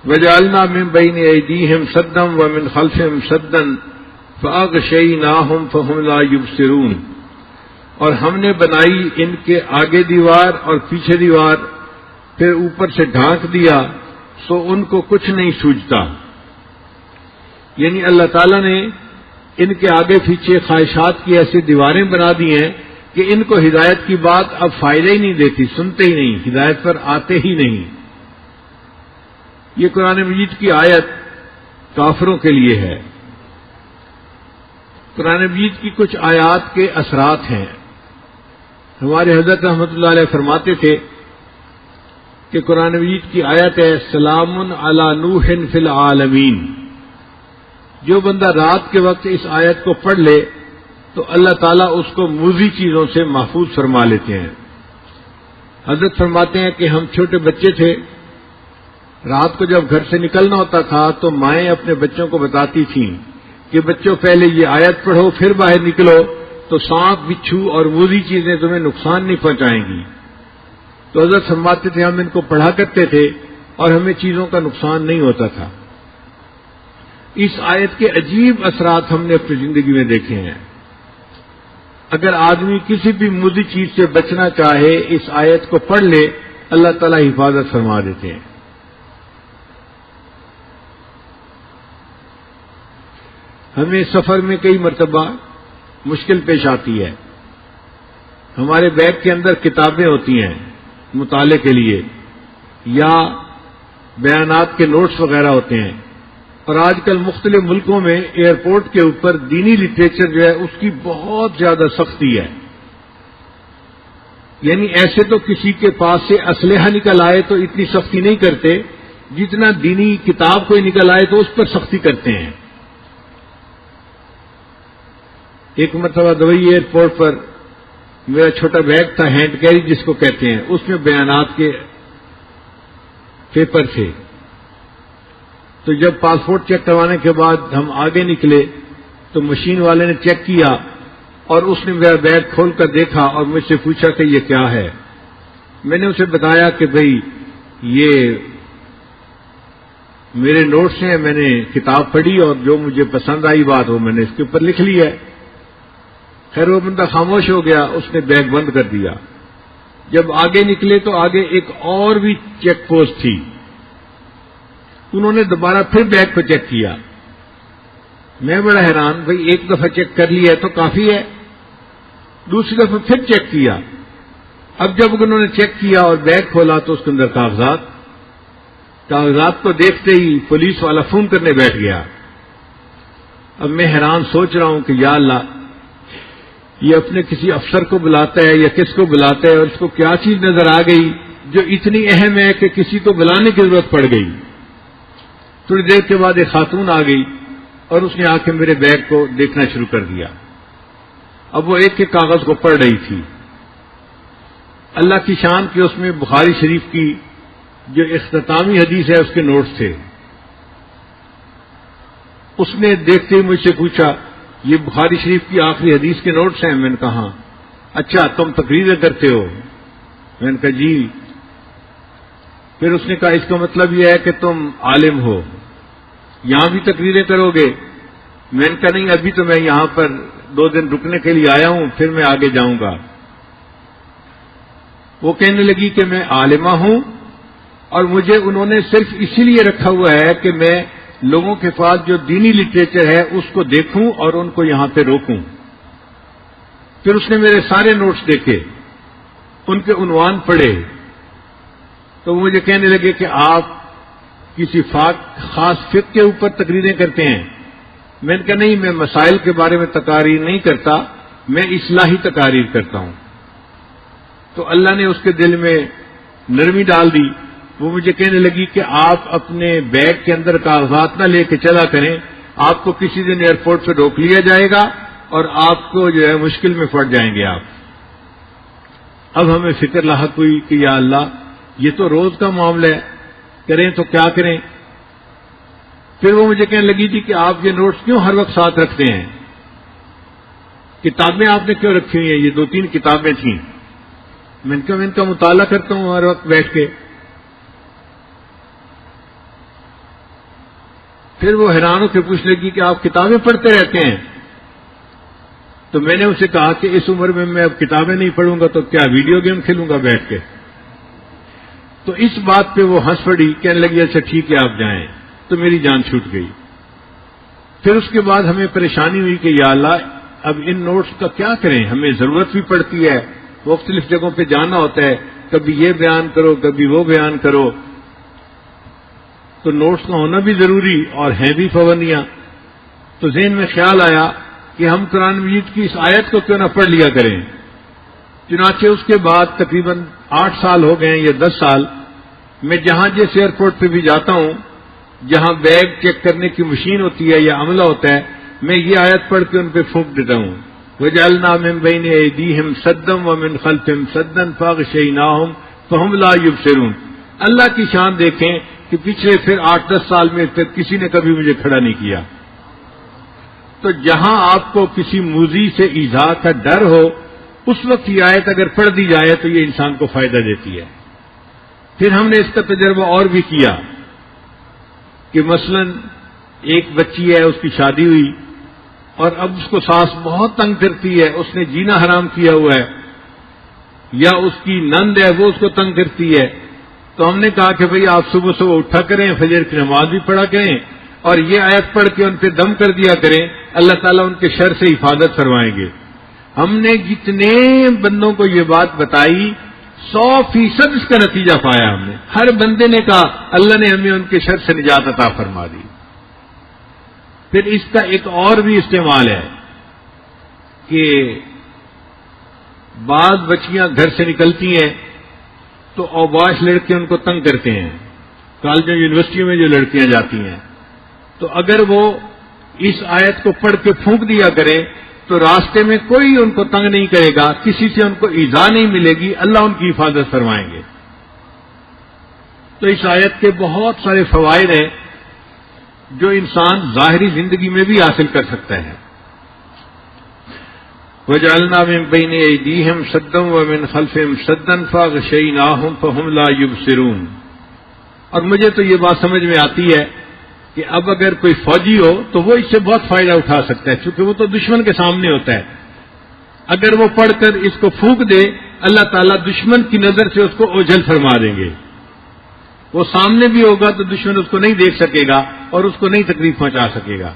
وجعلنا من بین ایدیہم سدا ومن خلفہم سدا فاغشیناہم فہم لا یبصرون، اور ہم نے بنائی ان کے آگے دیوار اور پیچھے دیوار، پھر اوپر سے ڈھانک دیا سو ان کو کچھ نہیں سوجتا۔ یعنی اللہ تعالیٰ نے ان کے آگے پیچھے خواہشات کی ایسی دیواریں بنا دی ہیں کہ ان کو ہدایت کی بات اب فائدہ ہی نہیں دیتی، سنتے ہی نہیں، ہدایت پر آتے ہی نہیں۔ یہ قرآن مجید کی آیت کافروں کے لیے ہے۔ قرآن مجید کی کچھ آیات کے اثرات ہیں۔ ہمارے حضرت رحمۃ اللہ علیہ فرماتے تھے کہ قرآن مجید کی آیت ہے سلام علی نوح فی العالمین، جو بندہ رات کے وقت اس آیت کو پڑھ لے تو اللہ تعالیٰ اس کو موذی چیزوں سے محفوظ فرما لیتے ہیں۔ حضرت فرماتے ہیں کہ ہم چھوٹے بچے تھے، رات کو جب گھر سے نکلنا ہوتا تھا تو مائیں اپنے بچوں کو بتاتی تھیں کہ بچوں پہلے یہ آیت پڑھو پھر باہر نکلو تو سانپ بچھو اور موذی چیزیں تمہیں نقصان نہیں پہنچائیں گی۔ تو حضرت فرماتے تھے ہم ان کو پڑھا کرتے تھے اور ہمیں چیزوں کا نقصان نہیں ہوتا تھا۔ اس آیت کے عجیب اثرات ہم نے اپنی زندگی میں دیکھے ہیں۔ اگر آدمی کسی بھی موذی چیز سے بچنا چاہے اس آیت کو پڑھ لے، اللہ تعالیٰ حفاظت فرما دیتے ہیں۔ ہمیں سفر میں کئی مرتبہ مشکل پیش آتی ہے۔ ہمارے بیگ کے اندر کتابیں ہوتی ہیں مطالعے کے لیے یا بیانات کے نوٹس وغیرہ ہوتے ہیں، اور آج کل مختلف ملکوں میں ایئرپورٹ کے اوپر دینی لٹریچر جو ہے اس کی بہت زیادہ سختی ہے۔ یعنی ایسے تو کسی کے پاس سے اسلحہ نکل آئے تو اتنی سختی نہیں کرتے، جتنا دینی کتاب کوئی نکل آئے تو اس پر سختی کرتے ہیں۔ ایک مرتبہ دبئی ایئرپورٹ پر میرا چھوٹا بیگ تھا، ہینڈ کیری جس کو کہتے ہیں، اس میں بیانات کے پیپر تھے۔ تو جب پاسپورٹ چیک کروانے کے بعد ہم آگے نکلے تو مشین والے نے چیک کیا اور اس نے میرا بیگ کھول کر دیکھا اور مجھ سے پوچھا کہ یہ کیا ہے۔ میں نے اسے بتایا کہ بھئی یہ میرے نوٹس ہیں، میں نے کتاب پڑھی اور جو مجھے پسند آئی بات وہ میں نے اس کے اوپر لکھ لی ہے۔ خیر وہ بندہ خاموش ہو گیا، اس نے بیگ بند کر دیا۔ جب آگے نکلے تو آگے ایک اور بھی چیک پوسٹ تھی، انہوں نے دوبارہ پھر بیگ کو چیک کیا۔ میں بڑا حیران، بھئی ایک دفعہ چیک کر لیا ہے تو کافی ہے، دوسری دفعہ پھر چیک کیا۔ اب جب انہوں نے چیک کیا اور بیگ کھولا تو اس کے اندر کاغذات کو دیکھتے ہی پولیس والا فون کرنے بیٹھ گیا۔ اب میں حیران سوچ رہا ہوں کہ یا اللہ، یہ اپنے کسی افسر کو بلاتا ہے یا کس کو بلاتا ہے اور اس کو کیا چیز نظر آ گئی جو اتنی اہم ہے کہ کسی کو بلانے کی ضرورت پڑ گئی۔ تھوڑی دیر کے بعد ایک خاتون آ گئی اور اس نے آ کے میرے بیگ کو دیکھنا شروع کر دیا۔ اب وہ ایک ایک کاغذ کو پڑھ رہی تھی۔ اللہ کی شان کہ اس میں بخاری شریف کی جو اختتامی حدیث ہے اس کے نوٹس تھے۔ اس نے دیکھتے ہی مجھ سے پوچھا یہ بخاری شریف کی آخری حدیث کے نوٹس ہیں؟ میں نے کہا اچھا تم تقریریں کرتے ہو؟ میں نے کہا جی۔ پھر اس نے کہا اس کا مطلب یہ ہے کہ تم عالم ہو، یہاں بھی تقریریں کرو گے؟ میں نے کہا نہیں، ابھی تو میں یہاں پر 2 دن رکنے کے لیے آیا ہوں، پھر میں آگے جاؤں گا۔ وہ کہنے لگی کہ میں عالمہ ہوں اور مجھے انہوں نے صرف اسی لیے رکھا ہوا ہے کہ میں لوگوں کے پاس جو دینی لٹریچر ہے اس کو دیکھوں اور ان کو یہاں پہ روکوں۔ پھر اس نے میرے سارے نوٹس دیکھے، ان کے عنوان پڑھے، تو مجھے کہنے لگے کہ آپ کسی خاص فقہ کے اوپر تقریریں کرتے ہیں؟ میں نے کہا نہیں، میں مسائل کے بارے میں تقاریر نہیں کرتا، میں اصلاحی تقاریر کرتا ہوں۔ تو اللہ نے اس کے دل میں نرمی ڈال دی۔ وہ مجھے کہنے لگی کہ آپ اپنے بیگ کے اندر کاغذات نہ لے کے چلا کریں، آپ کو کسی دن ایئرپورٹ پہ روک لیا جائے گا اور آپ کو جو ہے مشکل میں پڑ جائیں گے آپ۔ اب ہمیں فکر لاحق ہوئی کہ یا اللہ، یہ تو روز کا معاملہ ہے، کریں تو کیا کریں؟ پھر وہ مجھے کہنے لگی تھی کہ آپ یہ نوٹس کیوں ہر وقت ساتھ رکھتے ہیں؟ کتابیں آپ نے کیوں رکھی ہوئی ہیں؟ یہ 2-3 کتابیں تھیں۔ میں نے کہا میں ان کا مطالعہ کرتا ہوں ہر وقت بیٹھ کے۔ پھر وہ حیران ہو کے پوچھ لگی کہ آپ کتابیں پڑھتے رہتے ہیں؟ تو میں نے اسے کہا کہ اس عمر میں اب کتابیں نہیں پڑھوں گا تو کیا ویڈیو گیم کھیلوں گا بیٹھ کے؟ تو اس بات پہ وہ ہنس پڑی، کہنے لگی اچھا ٹھیک ہے آپ جائیں. تو میری جان چھوٹ گئی. پھر اس کے بعد ہمیں پریشانی ہوئی کہ یا اللہ اب ان نوٹس کا کیا کریں، ہمیں ضرورت بھی پڑتی ہے، مختلف جگہوں پہ جانا ہوتا ہے، کبھی یہ بیان کرو کبھی وہ بیان کرو، تو نوٹس کا ہونا بھی ضروری اور ہیں بھی پابندیاں. تو ذہن میں خیال آیا کہ ہم قرآن مجید کی اس آیت کو کیوں نہ پڑھ لیا کریں. چنانچہ اس کے بعد تقریباً 8 سال ہو گئے ہیں یا 10 سال، میں جہاں جس ایئرپورٹ پہ بھی جاتا ہوں، جہاں بیگ چیک کرنے کی مشین ہوتی ہے یا عملہ ہوتا ہے، میں یہ آیت پڑھ کے ان پہ پھونک دیتا ہوں، وَجَعَلْنَا مِن بَيْنِ أَيْدِيهِمْ سَدًّا وَمِنْ خَلْفِهِمْ سَدًّا فَأَغْشَيْنَاهُمْ فَهُمْ لَا يُبْصِرُونَ. اللہ کی شان دیکھیں کہ پچھلے پھر 8-10 سال میں تک کسی نے کبھی مجھے کھڑا نہیں کیا. تو جہاں آپ کو کسی موذی سے ایذا کا ڈر ہو، اس وقت یہ آیت اگر پڑھ دی جائے تو یہ انسان کو فائدہ دیتی ہے. پھر ہم نے اس کا تجربہ اور بھی کیا کہ مثلا ایک بچی ہے، اس کی شادی ہوئی اور اب اس کو ساس بہت تنگ کرتی ہے، اس نے جینا حرام کیا ہوا ہے، یا اس کی نند ہے وہ اس کو تنگ کرتی ہے. تو ہم نے کہا کہ بھئی آپ صبح صبح اٹھا کریں، فجر کی نماز بھی پڑھا کریں اور یہ آیت پڑھ کے ان پہ دم کر دیا کریں، اللہ تعالیٰ ان کے شر سے حفاظت فرمائیں گے. ہم نے جتنے بندوں کو یہ بات بتائی 100% اس کا نتیجہ پایا. ہم نے ہر بندے نے کہا اللہ نے ہمیں ان کے شر سے نجات عطا فرما دی. پھر اس کا ایک اور بھی استعمال ہے کہ بعض بچیاں گھر سے نکلتی ہیں تو اوباش لڑکے ان کو تنگ کرتے ہیں. کالجوں یونیورسٹیوں میں جو لڑکیاں جاتی ہیں، تو اگر وہ اس آیت کو پڑھ کے پھونک دیا کرے تو راستے میں کوئی ان کو تنگ نہیں کرے گا، کسی سے ان کو ایذا نہیں ملے گی، اللہ ان کی حفاظت فرمائیں گے. تو اس آیت کے بہت سارے فوائد ہیں جو انسان ظاہری زندگی میں بھی حاصل کر سکتا ہے. وَجَعَلْنَا مِن بَيْنِ أَيْدِيهِمْ سَدًّا وَمِنْ خَلْفِهِمْ سَدًّا فَأَغْشَيْنَاهُمْ فَهُمْ لَا يُبْصِرُونَ. اور مجھے تو یہ بات سمجھ میں آتی ہے کہ اب اگر کوئی فوجی ہو تو وہ اس سے بہت فائدہ اٹھا سکتا ہے، چونکہ وہ تو دشمن کے سامنے ہوتا ہے. اگر وہ پڑھ کر اس کو پھونک دے، اللہ تعالیٰ دشمن کی نظر سے اس کو اوجھل فرما دیں گے. وہ سامنے بھی ہوگا تو دشمن اس کو نہیں دیکھ سکے گا اور اس کو نہیں تکلیف پہنچا سکے گا.